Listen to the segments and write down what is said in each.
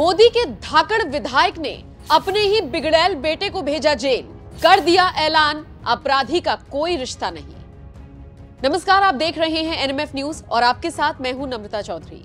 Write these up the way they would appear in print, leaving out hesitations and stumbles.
मोदी के धाकड़ विधायक ने अपने ही बिगड़ैल बेटे को भेजा जेल, कर दिया ऐलान, अपराधी का कोई रिश्ता नहीं। नमस्कार, आप देख रहे हैं एनएमएफ न्यूज और आपके साथ मैं हूं नम्रता चौधरी।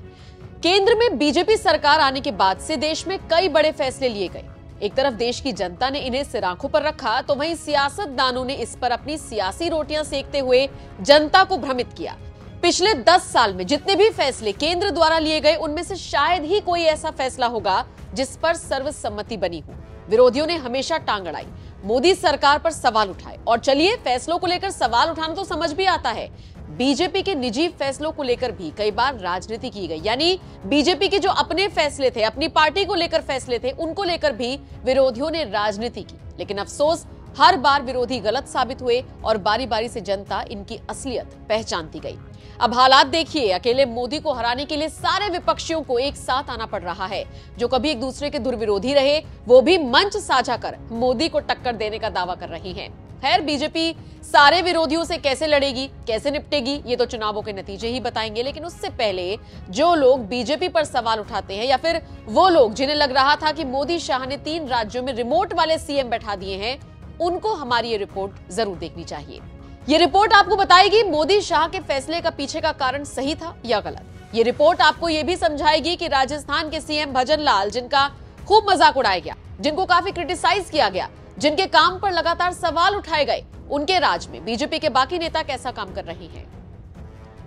केंद्र में बीजेपी सरकार आने के बाद से देश में कई बड़े फैसले लिए गए। एक तरफ देश की जनता ने इन्हें सिर आंखों पर रखा, तो वहीं सियासतदानों ने इस पर अपनी सियासी रोटियां सेकते हुए जनता को भ्रमित किया। पिछले 10 साल में जितने भी फैसले केंद्र द्वारा लिए गए, उनमें से शायद ही कोई ऐसा फैसला होगा जिस पर सर्वसम्मति बनी हो। विरोधियों ने हमेशा टांग अड़ाई, मोदी सरकार पर सवाल उठाए। और चलिए, फैसलों को लेकर सवाल उठाना तो समझ भी आता है। बीजेपी के निजी फैसलों को लेकर भी कई बार राजनीति की गई, यानी बीजेपी के जो अपने फैसले थे, अपनी पार्टी को लेकर फैसले थे, उनको लेकर भी विरोधियों ने राजनीति की। लेकिन अफसोस, हर बार विरोधी गलत साबित हुए और बारी बारी से जनता इनकी असलियत पहचानती गई। अब हालात देखिए, अकेले मोदी को हराने के लिए सारे विपक्षियों को एक साथ आना पड़ रहा है। जो कभी एक दूसरे के दुर्विरोधी रहे, वो भी मंच साझा कर मोदी को टक्कर देने का दावा कर रही हैं। खैर, बीजेपी सारे विरोधियों से कैसे लड़ेगी, कैसे निपटेगी, ये तो चुनावों के नतीजे ही बताएंगे। लेकिन उससे पहले जो लोग बीजेपी पर सवाल उठाते हैं, या फिर वो लोग जिन्हें लग रहा था कि मोदी शाह ने 3 राज्यों में रिमोट वाले सीएम बैठा दिए हैं, उनको हमारी ये रिपोर्ट जरूर देखनी चाहिए। ये रिपोर्ट आपको बताएगी मोदी शाह के फैसले का पीछे का कारण सही था या गलत। ये रिपोर्ट आपको ये भी समझाएगी कि राजस्थान के सीएम भजन लाल, जिनका खूब मजाक उड़ाया गया, जिनको काफी क्रिटिसाइज किया गया, जिनके काम पर लगातार सवाल उठाए गए, उनके राज में बीजेपी के बाकी नेता कैसा काम कर रहे हैं।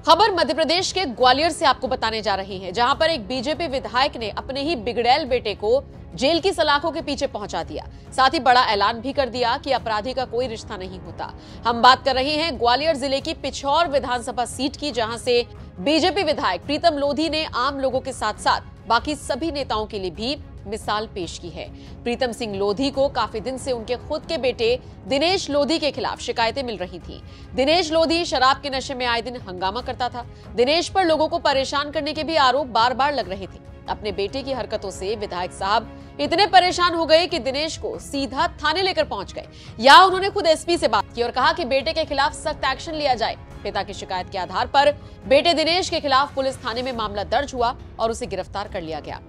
खबर मध्य प्रदेश के ग्वालियर से आपको बताने जा रही है, जहां पर एक बीजेपी विधायक ने अपने ही बिगड़ैल बेटे को जेल की सलाखों के पीछे पहुंचा दिया। साथ ही बड़ा ऐलान भी कर दिया कि अपराधी का कोई रिश्ता नहीं होता। हम बात कर रहे हैं ग्वालियर जिले की पिछौर विधानसभा सीट की, जहां से बीजेपी विधायक प्रीतम लोधी ने आम लोगों के साथ साथ बाकी सभी नेताओं के लिए भी मिसाल पेश की है। प्रीतम सिंह लोधी को काफी दिन से उनके खुद के बेटे दिनेश लोधी के खिलाफ शिकायतें मिल रही थी। दिनेश लोधी शराब के नशे में आए दिन हंगामा करता था। दिनेश पर लोगों को परेशान करने के भी आरोप बार बार लग रहे थे। अपने बेटे की हरकतों से विधायक साहब इतने परेशान हो गए कि दिनेश को सीधा थाने लेकर पहुंच गए। यहाँ उन्होंने खुद एसपी से बात की और कहा कि बेटे के खिलाफ सख्त एक्शन लिया जाए। पिता की शिकायत के आधार पर बेटे दिनेश के खिलाफ पुलिस थाने में मामला दर्ज हुआ और उसे गिरफ्तार कर लिया गया।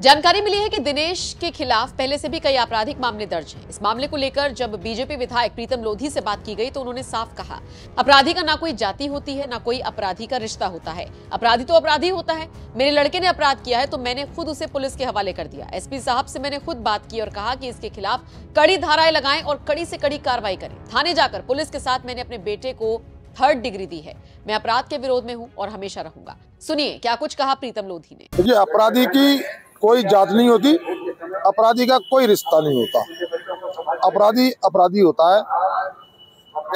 जानकारी मिली है कि दिनेश के खिलाफ पहले से भी कई आपराधिक मामले दर्ज हैं। इस मामले को लेकर जब बीजेपी विधायक प्रीतम लोधी से बात की गई, तो उन्होंने साफ कहा, अपराधी का ना कोई जाति होती है, ना कोई अपराधी का रिश्ता होता है। अपराधी तो अपराधी होता है। मेरे लड़के ने अपराध किया है तो मैंने खुद उसे पुलिस के हवाले कर दिया। एसपी साहब से मैंने खुद बात की और कहा कि इसके खिलाफ कड़ी धाराएं लगाएं और कड़ी से कड़ी कार्रवाई करें। थाने जाकर पुलिस के साथ मैंने अपने बेटे को 3rd डिग्री दी है। मैं अपराध के विरोध में हूं और हमेशा रहूंगा। सुनिए क्या कुछ कहा प्रीतम लोधी ने। देखिए, अपराधी की कोई जात नहीं होती, अपराधी का कोई रिश्ता नहीं होता। अपराधी अपराधी होता है,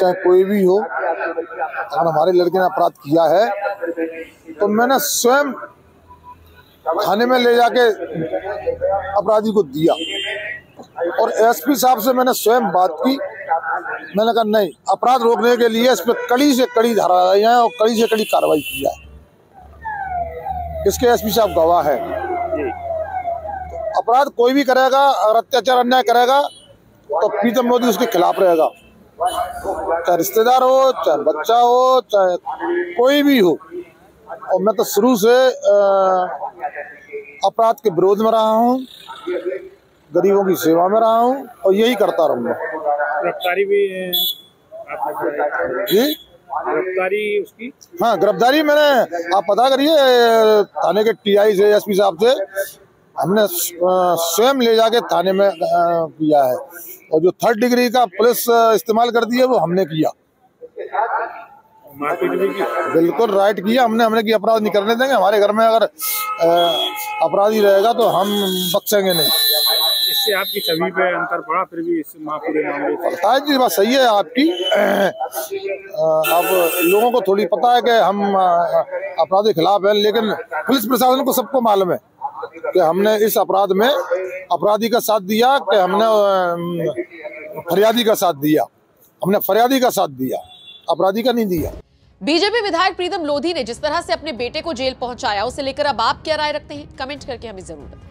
चाहे कोई भी हो। अगर हमारे लड़के ने अपराध किया है तो मैंने स्वयं थाने में ले जाके अपराधी को दिया और एसपी साहब से मैंने स्वयं बात की। मैंने कहा नहीं, अपराध रोकने के लिए इस पर कड़ी से कड़ी धारा लगाई है और कड़ी से कड़ी कार्रवाई की है। इसके एसपी साहब गवाह है। अपराध कोई भी करेगा, अगर अत्याचार अन्याय करेगा तो प्रीतम लोधी उसके खिलाफ रहेगा, चाहे रिश्तेदार हो, चाहे बच्चा हो, चाहे कोई भी हो। और मैं तो शुरू से अपराध के विरोध में रहा हूँ, गरीबों की सेवा में रहा हूँ और यही करता रहूंगा। गिरफ्तारी भी जी, गिरफ्तारी उसकी, हाँ गिरफ्तारी मैंने, आप पता करिए थाने के टीआई से, एसपी साहब से हमने स्वयं ले जाके थाने में किया है। और जो 3rd डिग्री का पुलिस इस्तेमाल करती है वो हमने किया। मारपीट भी की? बिल्कुल राइट किया हमने कि अपराध नहीं करने देंगे। हमारे घर में अगर अपराधी रहेगा तो हम बख्शेंगे नहीं। इससे आपकी छवि पे अंतर पड़ा, फिर भी इस पूरे मामले पता है जी, बात सही है आपकी। अब लोगों को थोड़ी पता है कि हम अपराध के खिलाफ हैं, लेकिन पुलिस प्रशासन को सबको मालूम है कि हमने इस अपराध में अपराधी का साथ दिया, कि हमने फरियादी का साथ दिया। हमने फरियादी का साथ दिया, अपराधी का नहीं दिया। बीजेपी विधायक प्रीतम लोधी ने जिस तरह से अपने बेटे को जेल पहुंचाया, उसे लेकर अब आप क्या राय रखते हैं, कमेंट करके हमें जरूर बताएं।